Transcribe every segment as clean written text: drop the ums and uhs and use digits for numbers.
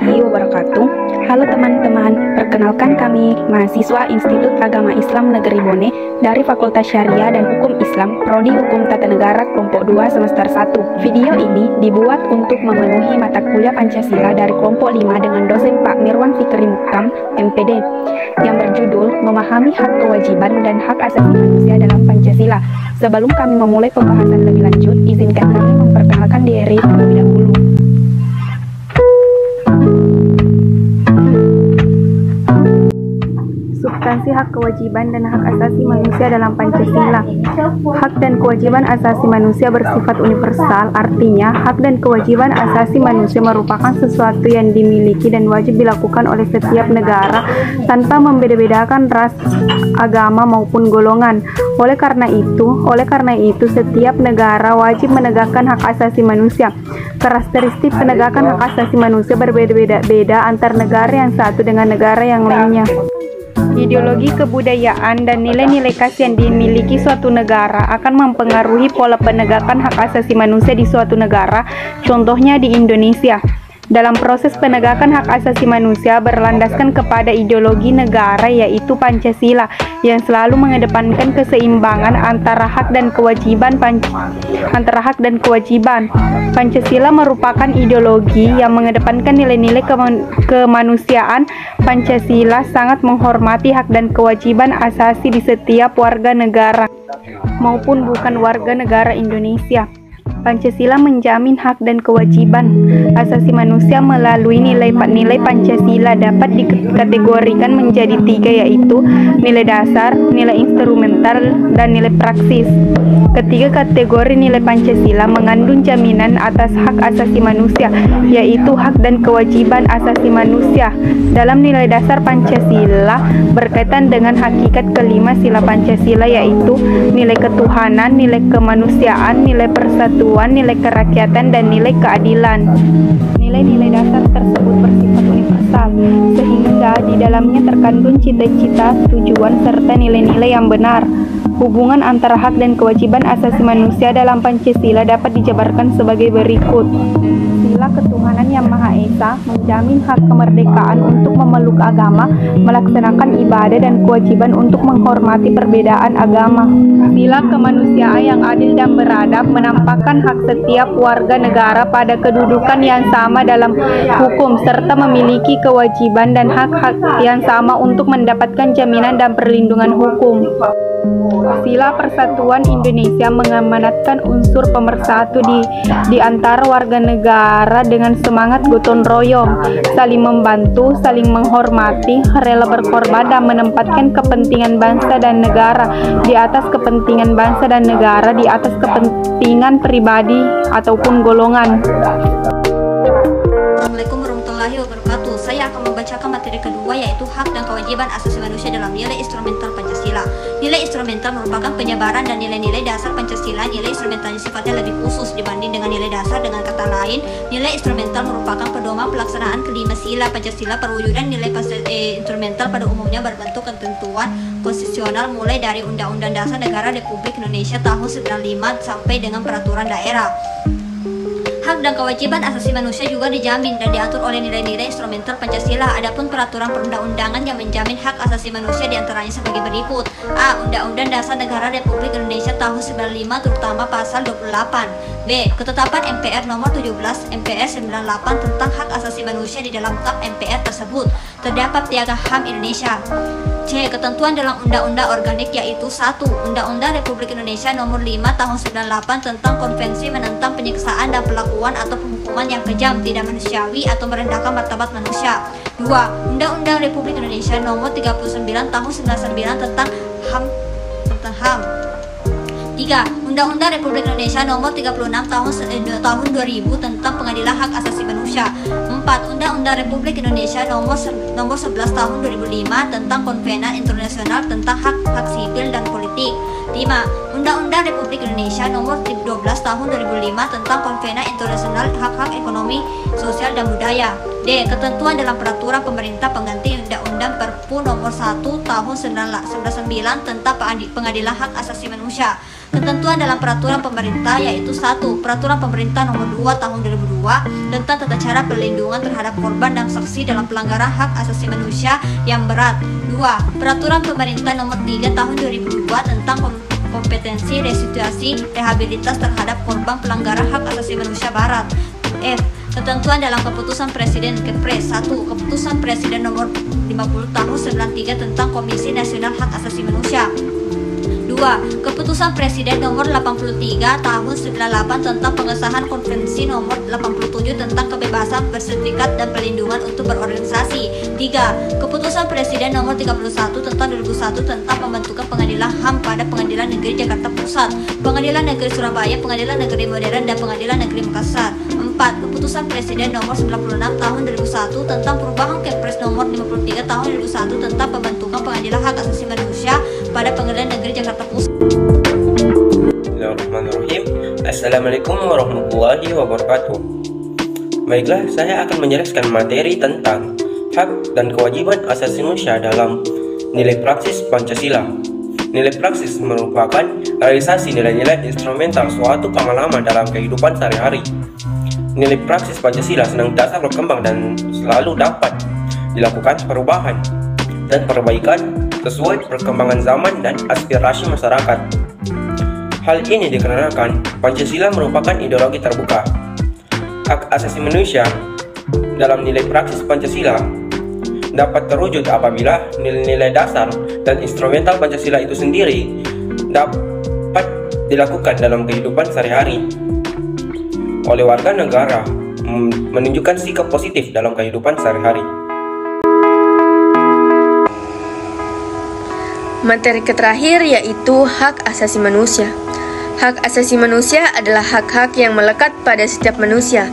warahmatullahi wabarakatuh. Halo teman-teman, perkenalkan kami mahasiswa Institut Agama Islam Negeri Bone dari Fakultas Syariah dan Hukum Islam, Prodi Hukum Tata Negara Kelompok 2 Semester 1. Video ini dibuat untuk memenuhi mata kuliah Pancasila dari Kelompok 5 dengan dosen Pak Mirwan Fikri Muktam, MPD, yang berjudul Memahami Hak Kewajiban dan Hak Asasi Manusia dalam Pancasila. Sebelum kami memulai pembahasan lebih lanjut, izinkan kami memperkenalkan diri terlebih dahulu. Substansi hak kewajiban dan hak asasi manusia dalam Pancasila. Hak dan kewajiban asasi manusia bersifat universal, artinya hak dan kewajiban asasi manusia merupakan sesuatu yang dimiliki dan wajib dilakukan oleh setiap negara tanpa membeda-bedakan ras, agama maupun golongan. Oleh karena itu setiap negara wajib menegakkan hak asasi manusia. Karakteristik penegakan hak asasi manusia berbeda-beda antar negara yang satu dengan negara yang lainnya. Ideologi kebudayaan dan nilai-nilai khas yang dimiliki suatu negara akan mempengaruhi pola penegakan hak asasi manusia di suatu negara, contohnya di Indonesia. Dalam proses penegakan hak asasi manusia berlandaskan kepada ideologi negara yaitu Pancasila yang selalu mengedepankan keseimbangan antara hak dan kewajiban. Pancasila merupakan ideologi yang mengedepankan nilai-nilai kemanusiaan. Pancasila sangat menghormati hak dan kewajiban asasi di setiap warga negara maupun bukan warga negara Indonesia. Pancasila menjamin hak dan kewajiban asasi manusia melalui nilai Pancasila dapat dikategorikan menjadi tiga, yaitu nilai dasar, nilai instrumental, dan nilai praksis. Ketiga kategori nilai Pancasila mengandung jaminan atas hak asasi manusia, yaitu hak dan kewajiban asasi manusia. Dalam nilai dasar Pancasila berkaitan dengan hakikat kelima sila Pancasila, yaitu nilai ketuhanan, nilai kemanusiaan, nilai persatuan, nilai kerakyatan, dan nilai keadilan. Nilai-nilai dasar tersebut bersifat universal, sehingga di dalamnya terkandung cita-cita, tujuan, serta nilai-nilai yang benar. Hubungan antara hak dan kewajiban asasi manusia dalam Pancasila dapat dijabarkan sebagai berikut. Sila ketuhanan yang Maha Esa menjamin hak kemerdekaan untuk memeluk agama, melaksanakan ibadah, dan kewajiban untuk menghormati perbedaan agama. Sila kemanusiaan yang adil dan beradab menampakkan hak setiap warga negara pada kedudukan yang sama dalam hukum, serta memiliki kewajiban dan hak-hak yang sama untuk mendapatkan jaminan dan perlindungan hukum. Sila Persatuan Indonesia mengamanatkan unsur pemersatu di antara warga negara dengan semangat gotong royong, saling membantu, saling menghormati, rela berkorban, dan menempatkan kepentingan bangsa dan negara di atas kepentingan bangsa dan negara, di atas kepentingan pribadi ataupun golongan. Assalamualaikum warahmatullahi wabarakatuh. Saya akan membacakan materi kedua, yaitu hak dan kewajiban asasi manusia dalam nilai instrumental Pancasila. Nilai instrumental merupakan penyebaran dan nilai-nilai dasar Pancasila. Nilai instrumentalnya sifatnya lebih khusus dibanding dengan nilai dasar. Dengan kata lain, nilai instrumental merupakan pedoman pelaksanaan kelima sila Pancasila. Perwujudan nilai instrumental pada umumnya berbentuk ketentuan konstitusional mulai dari Undang-Undang Dasar Negara Republik Indonesia tahun 95 sampai dengan peraturan daerah. Hak dan kewajiban asasi manusia juga dijamin dan diatur oleh nilai-nilai instrumental Pancasila. Adapun peraturan perundang-undangan yang menjamin hak asasi manusia diantaranya sebagai berikut. A. Undang-Undang Dasar Negara Republik Indonesia tahun 95 terutama pasal 28. B. Ketetapan MPR nomor 17 MPR 98 tentang hak asasi manusia di dalam TAP MPR tersebut terdapat piagam HAM Indonesia. C. Ketentuan dalam undang-undang organik, yaitu 1. Undang-Undang Republik Indonesia nomor 5 tahun 98 tentang konvensi menentang penyiksaan dan perlakuan atau penghukuman yang kejam, tidak manusiawi atau merendahkan martabat manusia. 2. Undang-Undang Republik Indonesia nomor 39 tahun 99 tentang HAM. 3. Undang-Undang Republik Indonesia nomor 36 tahun 2000 tentang Pengadilan Hak Asasi Manusia. 4. Undang-Undang Republik Indonesia nomor 11 tahun 2005 tentang Konvensi Internasional tentang Hak-Hak Sipil dan Politik. 5. Undang-Undang Republik Indonesia nomor 12 tahun 2005 tentang Konvensi Internasional Hak-Hak Ekonomi, Sosial, dan Budaya. D. Ketentuan dalam peraturan pemerintah pengganti Undang-Undang Perpu nomor 1 tahun 1999 tentang Pengadilan Hak Asasi Manusia. Ketentuan dalam peraturan pemerintah, yaitu 1. Peraturan pemerintah nomor 2 tahun 2002 kedua tentang tata cara perlindungan terhadap korban dan saksi dalam pelanggaran hak asasi manusia yang berat. 2. Peraturan Pemerintah Nomor 3 Tahun 2002 tentang kompetensi restitusi rehabilitas terhadap korban pelanggaran hak asasi manusia berat. F. Ketentuan dalam Keputusan Presiden Kepres 1. Keputusan Presiden Nomor 50 Tahun 93 tentang Komisi Nasional Hak Asasi Manusia. 2. Keputusan Presiden Nomor 83 Tahun 98 tentang pengesahan Konvensi Nomor 87 tentang kebebasan berserikat dan perlindungan untuk berorganisasi. 3. Keputusan Presiden Nomor 31 tentang 2001 tentang pembentukan Pengadilan HAM pada Pengadilan Negeri Jakarta Pusat, Pengadilan Negeri Surabaya, Pengadilan Negeri Modern, dan Pengadilan Negeri Makassar. 4. Keputusan Presiden Nomor 96 Tahun 2001 tentang perubahan Kepres Nomor 53 Tahun 2001 tentang pembentukan Pengadilan Hak Asasi Manusia pada Pengadilan Negeri Jakarta Pusat. Bismillahirrahmanirrahim. Assalamualaikum warahmatullahi wabarakatuh. Baiklah, saya akan menjelaskan materi tentang hak dan kewajiban asasi manusia dalam nilai praksis Pancasila. Nilai praksis merupakan realisasi nilai-nilai instrumental suatu pengalaman dalam kehidupan sehari-hari. Nilai praksis Pancasila senantiasa berkembang dan selalu dapat dilakukan perubahan dan perbaikan sesuai perkembangan zaman dan aspirasi masyarakat. Hal ini dikarenakan Pancasila merupakan ideologi terbuka. Hak asasi manusia dalam nilai praksis Pancasila dapat terwujud apabila nilai-nilai dasar dan instrumental Pancasila itu sendiri dapat dilakukan dalam kehidupan sehari-hari oleh warga negara, menunjukkan sikap positif dalam kehidupan sehari-hari. Materi terakhir yaitu hak asasi manusia. Hak asasi manusia adalah hak-hak yang melekat pada setiap manusia,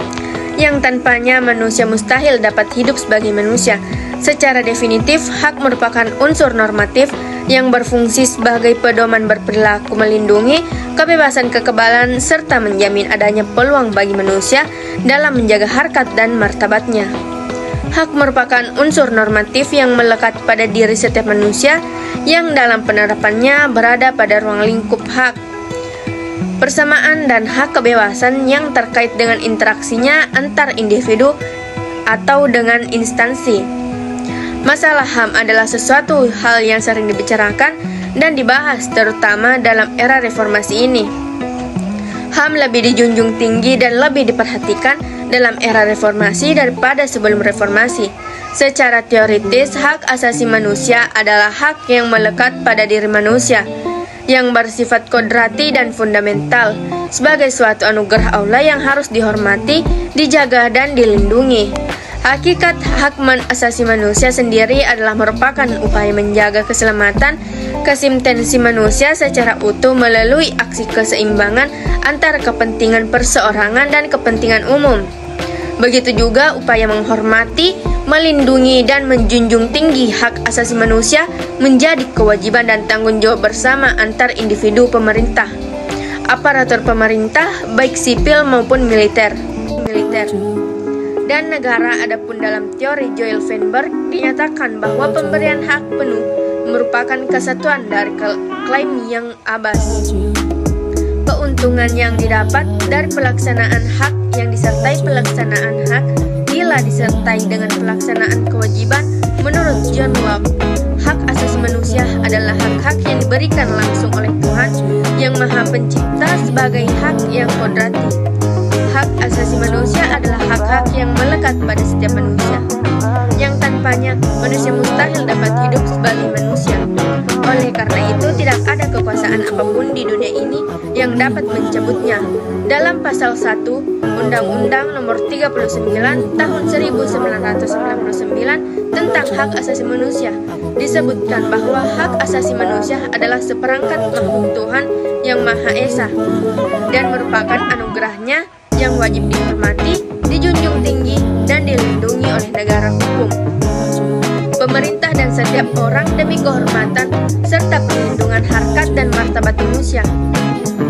yang tanpanya manusia mustahil dapat hidup sebagai manusia. Secara definitif, hak merupakan unsur normatif yang berfungsi sebagai pedoman berperilaku, melindungi kebebasan, kekebalan, serta menjamin adanya peluang bagi manusia dalam menjaga harkat dan martabatnya. Hak merupakan unsur normatif yang melekat pada diri setiap manusia yang dalam penerapannya berada pada ruang lingkup hak. Persamaan dan hak kebebasan yang terkait dengan interaksinya antar individu atau dengan instansi. Masalah HAM adalah sesuatu hal yang sering dibicarakan dan dibahas terutama dalam era reformasi ini. HAM lebih dijunjung tinggi dan lebih diperhatikan dalam era reformasi daripada sebelum reformasi. Secara teoritis, hak asasi manusia adalah hak yang melekat pada diri manusia, yang bersifat kodrati dan fundamental, sebagai suatu anugerah Allah yang harus dihormati, dijaga, dan dilindungi. Hakikat hak asasi manusia sendiri adalah merupakan upaya menjaga keselamatan kesimtensi manusia secara utuh melalui aksi keseimbangan antara kepentingan perseorangan dan kepentingan umum. Begitu juga upaya menghormati, melindungi, dan menjunjung tinggi hak asasi manusia menjadi kewajiban dan tanggung jawab bersama antar individu, pemerintah, aparatur pemerintah baik sipil maupun militer dan negara. Adapun dalam teori Joel Feinberg dinyatakan bahwa pemberian hak penuh merupakan kesatuan dari klaim yang abas. Keuntungan yang didapat dari pelaksanaan hak yang disertai pelaksanaan hak bila disertai dengan pelaksanaan kewajiban. Menurut John Locke, hak asasi manusia adalah hak-hak yang diberikan langsung oleh Tuhan yang Maha Pencipta sebagai hak yang kodrati. Hak asasi manusia adalah hak-hak yang melekat pada setiap manusia, yang tanpanya manusia mustahil dapat hidup sebagai manusia. Oleh karena itu, tidak ada kekuasaan apapun di dunia ini yang dapat mencabutnya. Dalam pasal 1 Undang-Undang Nomor 39 Tahun 1999 tentang hak asasi manusia, disebutkan bahwa hak asasi manusia adalah seperangkat makhluk Tuhan yang Maha Esa dan merupakan anugerahnya yang wajib dihormati, dijunjung tinggi, dan dilindungi oleh negara hukum, pemerintah, dan setiap orang demi kehormatan serta perlindungan harkat dan martabat manusia.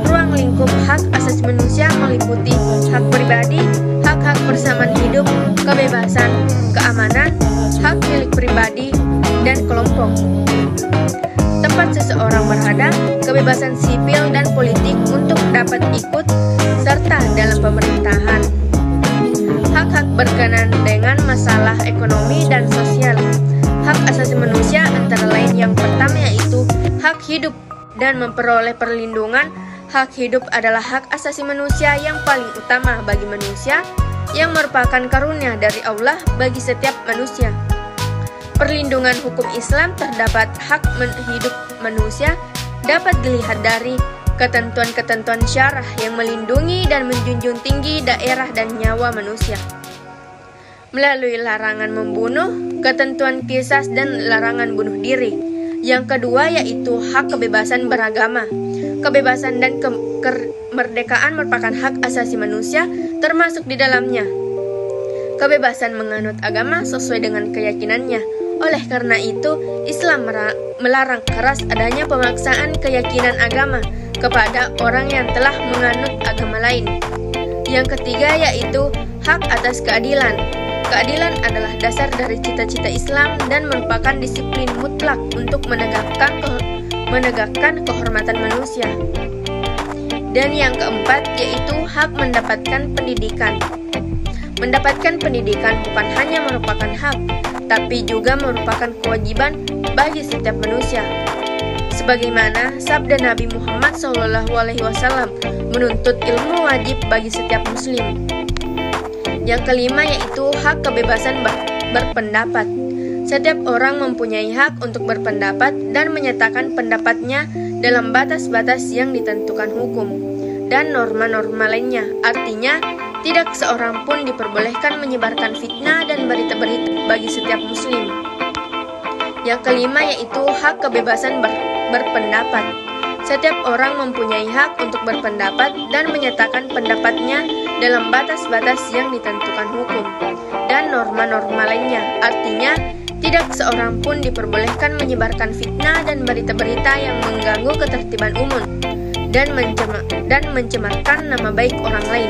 Ruang lingkup hak asasi manusia meliputi hak pribadi, hak-hak persamaan hidup, kebebasan, keamanan, hak milik pribadi, dan kelompok, tempat seseorang berada, kebebasan sipil dan politik untuk dapat ikut serta dalam pemerintahan. Hak-hak berkenaan dengan masalah ekonomi dan sosial. Hak asasi manusia antara lain yang pertama yaitu hak hidup dan memperoleh perlindungan. Hak hidup adalah hak asasi manusia yang paling utama bagi manusia, yang merupakan karunia dari Allah bagi setiap manusia. Perlindungan hukum Islam terdapat hak hidup manusia dapat dilihat dari ketentuan-ketentuan syarah yang melindungi dan menjunjung tinggi daerah dan nyawa manusia. Melalui larangan membunuh, ketentuan qisas dan larangan bunuh diri. Yang kedua yaitu hak kebebasan beragama. Kebebasan dan kemerdekaan merupakan hak asasi manusia, termasuk di dalamnya kebebasan menganut agama sesuai dengan keyakinannya. Oleh karena itu, Islam melarang keras adanya pemaksaan keyakinan agama kepada orang yang telah menganut agama lain. Yang ketiga yaitu hak atas keadilan. Keadilan adalah dasar dari cita-cita Islam dan merupakan disiplin mutlak untuk menegakkan kehormatan manusia. Dan yang keempat yaitu hak mendapatkan pendidikan. Mendapatkan pendidikan bukan hanya merupakan hak, tapi juga merupakan kewajiban bagi setiap manusia. Sebagaimana sabda Nabi Muhammad SAW menuntut ilmu wajib bagi setiap muslim. Yang kelima yaitu hak kebebasan berpendapat. Setiap orang mempunyai hak untuk berpendapat dan menyatakan pendapatnya dalam batas-batas yang ditentukan hukum dan norma-norma lainnya. Artinya, tidak seorang pun diperbolehkan menyebarkan fitnah dan berita-berita bagi setiap muslim. Yang kelima yaitu hak kebebasan berpendapat. Setiap orang mempunyai hak untuk berpendapat dan menyatakan pendapatnya dalam batas-batas yang ditentukan hukum dan norma-norma lainnya. Artinya, tidak seorang pun diperbolehkan menyebarkan fitnah dan berita-berita yang mengganggu ketertiban umum dan mencemarkan nama baik orang lain.